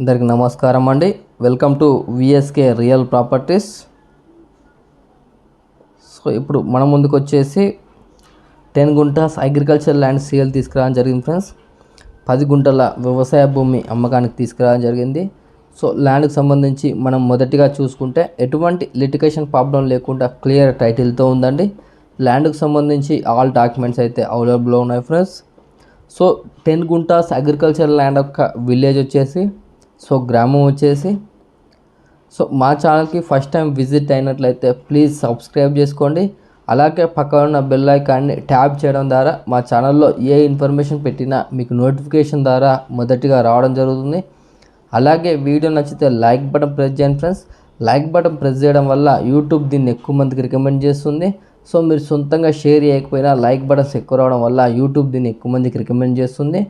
అందరికి నమస్కారం అండి. Welcome to VSK real properties. So ఇప్పుడు మన ముందుకు వచ్చేసి 10 గుంటాస్ అగ్రికల్చర్ ల్యాండ్ సేల్ తీసుకురావడం జరిగింది ఫ్రెండ్స్. 10 గుంటల వ్యవసాయ భూమి అమ్మకానికి తీసుకురావడం జరిగింది. సో ల్యాండ్కి సంబంధించి మనం మొదటిగా చూసుకుంటే ఎటువంటి లిటిగేషన్ ప్రాబ్లం లేకుండా క్లియర్ టైటిల్తో ఉందండి. ల్యాండ్కి సంబంధించి ఆల్ డాక్యుమెంట్స్ అయితే అవైలబుల్లో ఉన్నాయి friends. So 10 guntas agriculture land యొక్క విలేజ్ వచ్చేసి, సో గ్రామం వచ్చేసి, సో మా ఛానల్కి ఫస్ట్ టైం విజిట్ అయినట్లయితే ప్లీజ్ సబ్స్క్రైబ్ చేసుకోండి. అలాగే పక్కన ఉన్న బెల్ ఐకాన్ని ట్యాప్ చేయడం ద్వారా మా ఛానల్లో ఏ ఇన్ఫర్మేషన్ పెట్టినా మీకు నోటిఫికేషన్ ద్వారా మొదటిగా రావడం జరుగుతుంది. అలాగే వీడియో నచ్చితే లైక్ బటన్ ప్రెస్ చేయండి ఫ్రెండ్స్. లైక్ బటన్ ప్రెస్ చేయడం వల్ల యూట్యూబ్ దీన్ని ఎక్కువ మందికి రికమెండ్ చేస్తుంది. సో మీరు సొంతంగా షేర్ చేయకపోయినా లైక్ బటన్స్ ఎక్కువ రావడం వల్ల యూట్యూబ్ దీన్ని ఎక్కువ మందికి రికమెండ్ చేస్తుంది.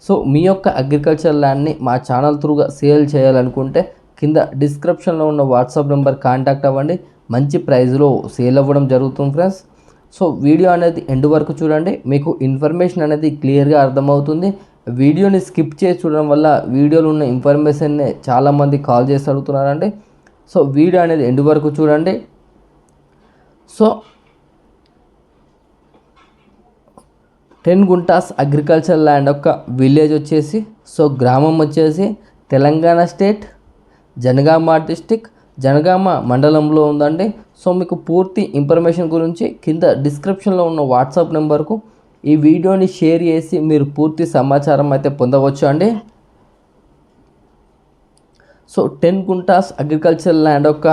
సో మీ యొక్క అగ్రికల్చర్ ల్యాండ్ని మా ఛానల్ త్రూగా సేల్ చేయాలనుకుంటే కింద డిస్క్రిప్షన్లో ఉన్న వాట్సాప్ నెంబర్ కాంటాక్ట్ అవ్వండి. మంచి ప్రైస్లో సేల్ అవ్వడం జరుగుతుంది ఫ్రెండ్స్. సో వీడియో అనేది ఎండ్ వరకు చూడండి, మీకు ఇన్ఫర్మేషన్ అనేది క్లియర్గా అర్థమవుతుంది. వీడియోని స్కిప్ చేసి చూడడం వల్ల వీడియోలో ఉన్న ఇన్ఫర్మేషన్ని చాలామంది కాల్ చేసి అడుగుతున్నారండి. సో వీడియో అనేది ఎండ్ వరకు చూడండి. సో 10 గుంటాస్ అగ్రికల్చర్ ల్యాండ్ యొక్క విలేజ్ వచ్చేసి, సో గ్రామం వచ్చేసి తెలంగాణ స్టేట్ జనగామ డిస్టిక్ జనగామ మండలంలో ఉందండి. సో మీకు పూర్తి ఇన్ఫర్మేషన్ గురించి కింద డిస్క్రిప్షన్లో ఉన్న వాట్సాప్ నెంబర్కు ఈ వీడియోని షేర్ చేసి మీరు పూర్తి సమాచారం అయితే పొందవచ్చు అండి. సో 10 గుంటాస్ అగ్రికల్చర్ ల్యాండ్ యొక్క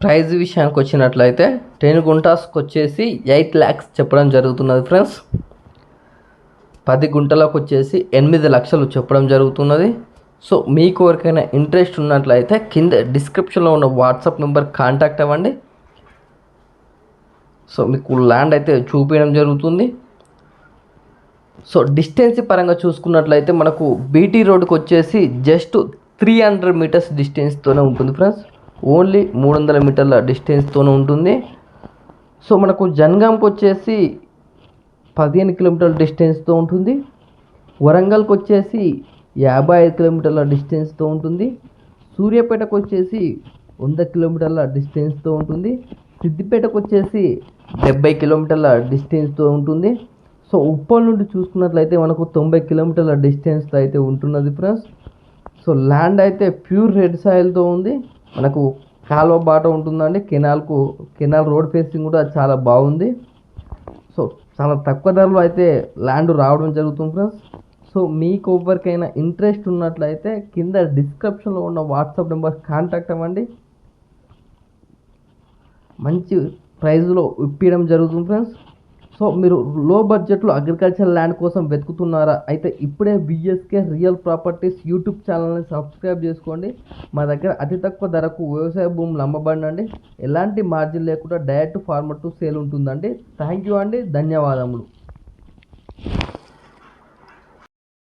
ప్రైజ్ విషయానికి వచ్చినట్లయితే 10 గుంటాస్కి వచ్చేసి 8 lakhs చెప్పడం జరుగుతున్నది ఫ్రెండ్స్. 10 గుంటలకు వచ్చేసి 8 లక్షలు చెప్పడం జరుగుతున్నది. సో మీకు ఎవరికైనా ఇంట్రెస్ట్ ఉన్నట్లయితే కింద డిస్క్రిప్షన్లో ఉన్న వాట్సాప్ నెంబర్ కాంటాక్ట్ అవ్వండి. సో మీకు ల్యాండ్ అయితే చూపించడం జరుగుతుంది. సో డిస్టెన్స్ పరంగా చూసుకున్నట్లయితే మనకు బీటీ రోడ్కి వచ్చేసి జస్ట్ 300 meters డిస్టెన్స్తోనే ఉంటుంది ఫ్రెండ్స్. ఓన్లీ 300 మీటర్ల డిస్టెన్స్తోనే ఉంటుంది. సో మనకు జనగాంకి వచ్చేసి 15 కిలోమీటర్ల డిస్టెన్స్తో ఉంటుంది. వరంగల్కి వచ్చేసి 55 కిలోమీటర్ల డిస్టెన్స్తో ఉంటుంది. సూర్యాపేటకు వచ్చేసి 100 కిలోమీటర్ల డిస్టెన్స్తో ఉంటుంది. సిద్దిపేటకు వచ్చేసి 70 కిలోమీటర్ల డిస్టెన్స్తో ఉంటుంది. సో ఉప్పల్ నుండి చూసుకున్నట్లయితే మనకు 90 కిలోమీటర్ల డిస్టెన్స్తో అయితే ఉంటున్నది ఫ్రెండ్స్. సో ల్యాండ్ అయితే ప్యూర్ రెడ్ సాయిల్తో ఉంది. మనకు కాలువ బాట ఉంటుందండి. కెనాల్ రోడ్ ఫేసింగ్ కూడా చాలా బాగుంది. సో చాలా తక్కువ ధరలో అయితే ల్యాండ్ రావడం జరుగుతుంది ఫ్రెండ్స్. సో మీకు ఎవరికైనా ఇంట్రెస్ట్ ఉన్నట్లయితే కింద డిస్క్రిప్షన్లో ఉన్న వాట్సాప్ నెంబర్ కాంటాక్ట్ అవ్వండి. మంచి ప్రైస్లో ఇప్పించడం జరుగుతుంది ఫ్రెండ్స్. సో మీరు లో బడ్జెట్లో అగ్రికల్చర్ ల్యాండ్ కోసం వెతుకుతున్నారా? అయితే ఇప్పుడే విఎస్కే రియల్ ప్రాపర్టీస్ యూట్యూబ్ ఛానల్ని సబ్స్క్రైబ్ చేసుకోండి. మా దగ్గర అతి తక్కువ ధరకు వ్యవసాయ భూములు అమ్మబడినండి. ఎలాంటి మార్జిన్ లేకుండా డైరెక్ట్ ఫార్మర్ టు సేల్ ఉంటుందండి. థ్యాంక్ యూ అండి, ధన్యవాదములు.